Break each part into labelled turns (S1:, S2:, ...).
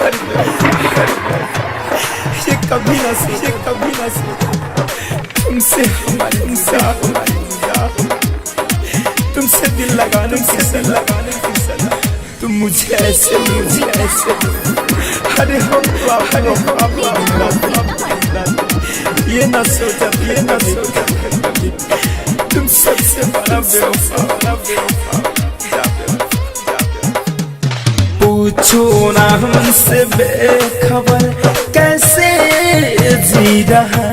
S1: ये कभी ना तुमसे तुमसे दिल लगाने की सलाह तुम मुझे ऐसे अरे हो ये ना सोचा कभी तुम सबसे बड़ा बेवफा पूछो ना हमसे बेखबर कैसे जी रहा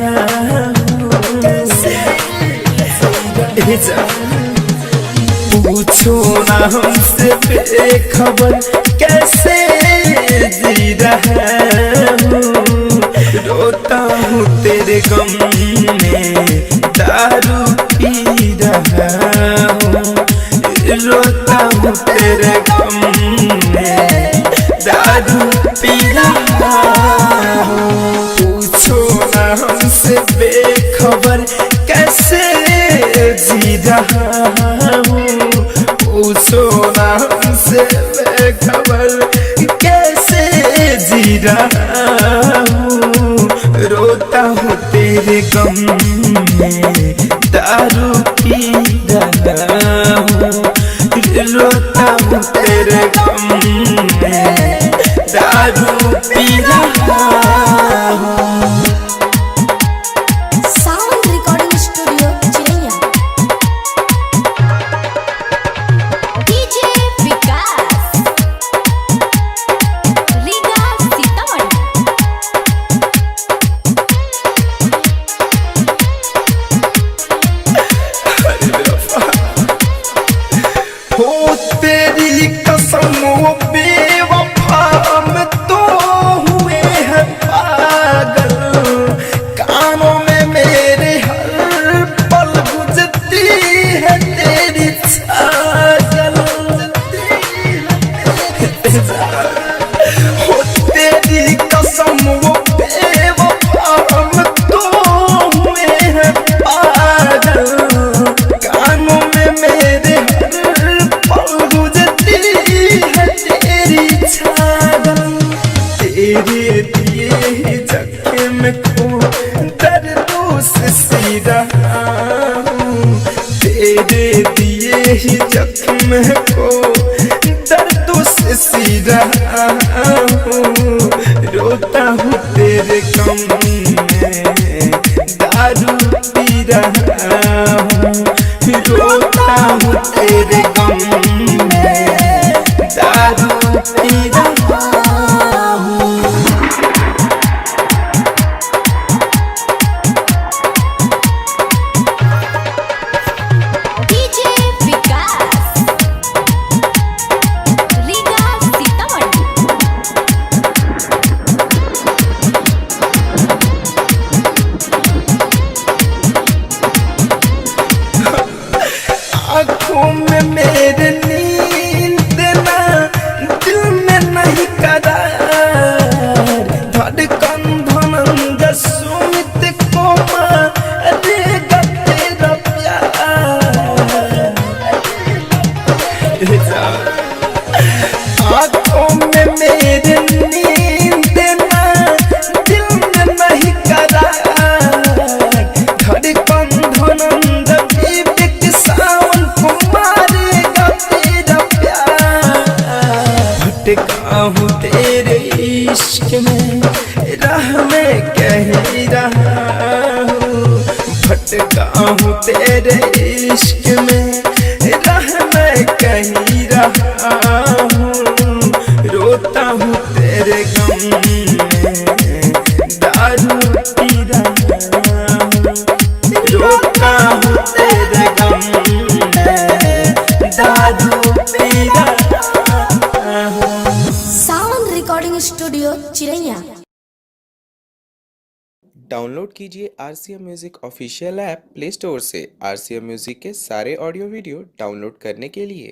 S1: पूछो ना हमसे बेखबर कैसे जी रहा हूँ रोता हूँ तेरे गम में दारू पी रहा हूँ रोता हूँ तेरे गम में दारू पी रहा हूँ पूछो ना हमसे बेखबर कैसे जी रहा हूँ पूछो ना हमसे बेखबर कैसे जी रहा हूँ रोता हूँ तेरे गम में दारू पी रहा हूँ रोता हूँ तेरे गम में दारू पी रहा हूँ।
S2: साउंड रिकॉर्डिंग स्टूडियो चिरैया डीजे विकास रीगा सीतामढ़ी
S1: हो तेरी कसम वो बेवफा में तो हुए हैं पागल कानों में मेरे हर पल गुजरती है तेरी छागल हो तेरी कसम वो बेवफा में तो हुए हैं पागल कानों में मेरे तेरे दिए ही जख्म को दर्दों से सी रहा हूँ तेरे दिए ही जख्म को दर्दों से सी रहा हूँ रोता हूँ तेरे गम में दारू पी रहा हूँ रोता हूँ तेरे गम में दारू पी रहा हूँ।
S2: डीजे विकास रीगा सीतामढ़ी
S1: आँखों में मेरे नींद ना दिल में नहीं करार धड़कन धनंग सुमित को मारेगा तेरा प्यार आँखों में मेरे नींद ना दिल में नहीं करार धड़कन धनंग सावन को मारेगा तेरा प्यार भटका हूँ तेरे इश्क में राह में कह रहा हूँ भटका हूँ तेरे इश्क में राह में कह रहा हूँ रोता हूँ तेरे गम में दारू पी रहा हूँ रोता हूँ तेरे गम में दारू पी रहा हूँ।
S2: साउंड रिकॉर्डिंग स्टूडियो चिरैया
S3: डाउनलोड कीजिए RCM music official app play store से RCM म्यूजिक के सारे ऑडियो वीडियो डाउनलोड करने के लिए।